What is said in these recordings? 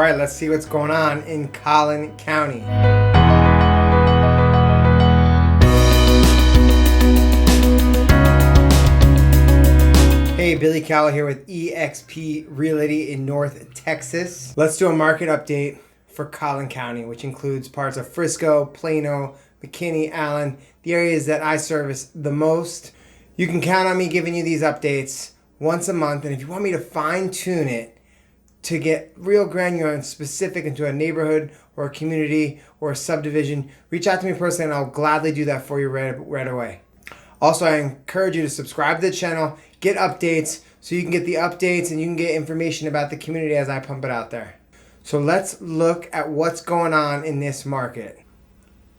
right, let's see what's going on in Collin County. Hey, Billy Cowell here with eXp Realty in North Texas. Let's do a market update for Collin County, which includes parts of Frisco, Plano, McKinney, Allen, the areas that I service the most. You can count on me giving you these updates once a month, and if you want me to fine tune it to get real granular and specific into a neighborhood or a community or a subdivision, reach out to me personally and I'll gladly do that for you right away. Also, I encourage you to subscribe to the channel, get updates so you can get the updates and you can get information about the community as I pump it out there. So let's look at what's going on in this market.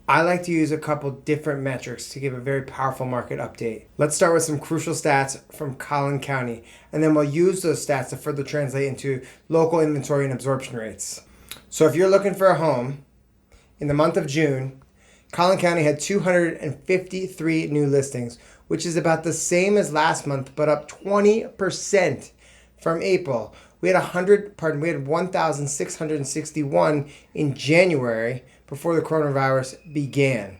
I like to use a couple different metrics to give a very powerful market update. Let's start with some crucial stats from Collin County, and then we'll use those stats to further translate into local inventory and absorption rates. So if you're looking for a home, in the month of June, Collin County had 253 new listings, which is about the same as last month, but up 20% from April. We had 1,661 in January before the coronavirus began.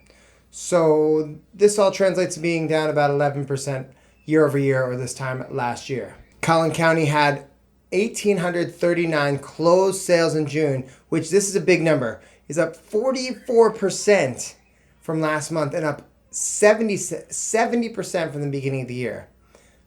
So this all translates to being down about 11% year over year or this time last year. Collin County had 1,839 closed sales in June, which this is a big number, is up 44% from last month and up 70% from the beginning of the year,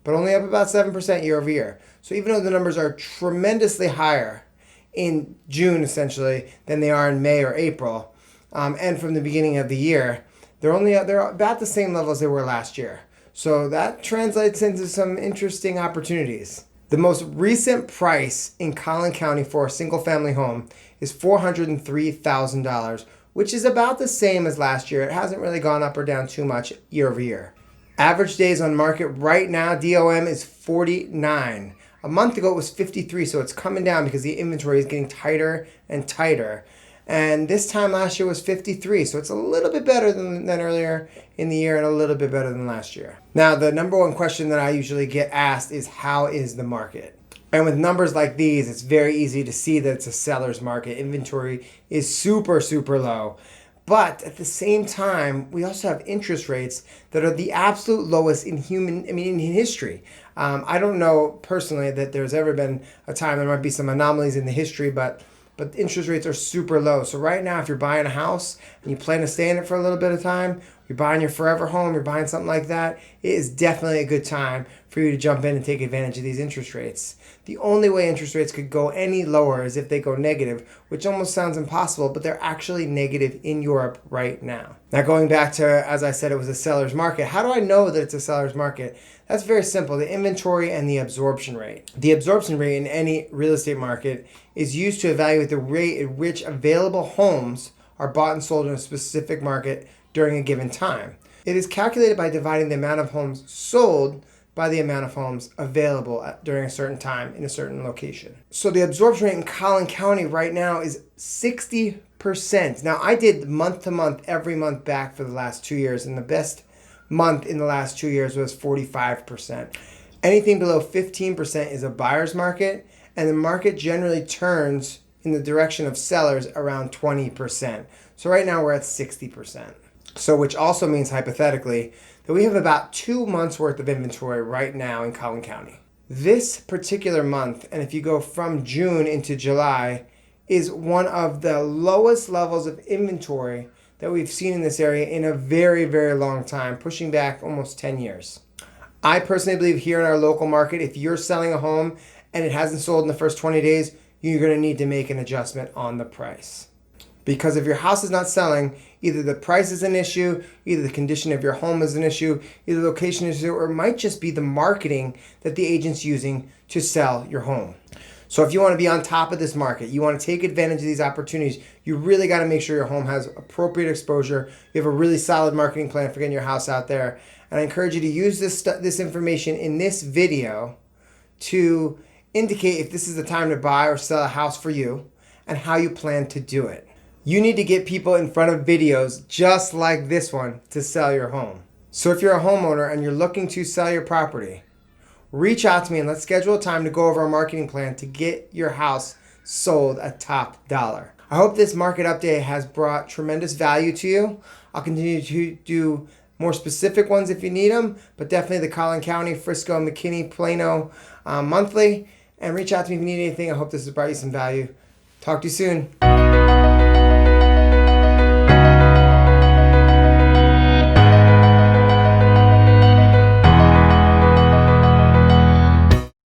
but only up about 7% year over year. So even though the numbers are tremendously higher in June essentially than they are in May or April, and from the beginning of the year, they're about the same level as they were last year. So that translates into some interesting opportunities. The most recent price in Collin County for a single family home is $403,000, which is about the same as last year. It hasn't really gone up or down too much year over year. Average days on market right now, DOM, is 49. A month ago it was 53, so it's coming down because the inventory is getting tighter and tighter. And this time last year was 53, so it's a little bit better than earlier in the year and a little bit better than last year. Now, the number one question that I usually get asked is, how is the market? And with numbers like these, it's very easy to see that it's a seller's market. Inventory is super, super low. But at the same time, we also have interest rates that are the absolute lowest in history. I don't know personally that there's ever been a time, there might be some anomalies in the history, but interest rates are super low. So right now, if you're buying a house and you plan to stay in it for a little bit of time, you're buying your forever home, you're buying something like that, it is definitely a good time for you to jump in and take advantage of these interest rates. The only way interest rates could go any lower is if they go negative, which almost sounds impossible, but they're actually negative in Europe right now. Now going back to, as I said, it was a seller's market. How do I know that it's a seller's market? That's very simple, the inventory and the absorption rate. The absorption rate in any real estate market is used to evaluate the rate at which available homes are bought and sold in a specific market during a given time. It is calculated by dividing the amount of homes sold by the amount of homes available during a certain time in a certain location. So the absorption rate in Collin County right now is 60%. Now I did month to month, every month back for the last 2 years, and the best month in the last 2 years was 45%. Anything below 15% is a buyer's market, and the market generally turns in the direction of sellers around 20%. So right now we're at 60%. So which also means hypothetically that we have about 2 months worth of inventory right now in Collin County. This particular month, and if you go from June into July, is one of the lowest levels of inventory that we've seen in this area in a very, very long time, pushing back almost 10 years. I personally believe here in our local market, if you're selling a home and it hasn't sold in the first 20 days, you're going to need to make an adjustment on the price. Because if your house is not selling, either the price is an issue, either the condition of your home is an issue, either the location is an issue, or it might just be the marketing that the agent's using to sell your home. So if you want to be on top of this market, you want to take advantage of these opportunities, you really got to make sure your home has appropriate exposure. You have a really solid marketing plan for getting your house out there. And I encourage you to use this information in this video to indicate if this is the time to buy or sell a house for you and how you plan to do it. You need to get people in front of videos just like this one to sell your home. So if you're a homeowner and you're looking to sell your property, reach out to me and let's schedule a time to go over our marketing plan to get your house sold at top dollar. I hope this market update has brought tremendous value to you. I'll continue to do more specific ones if you need them, but definitely the Collin County, Frisco, McKinney, Plano monthly. And reach out to me if you need anything. I hope this has brought you some value. Talk to you soon.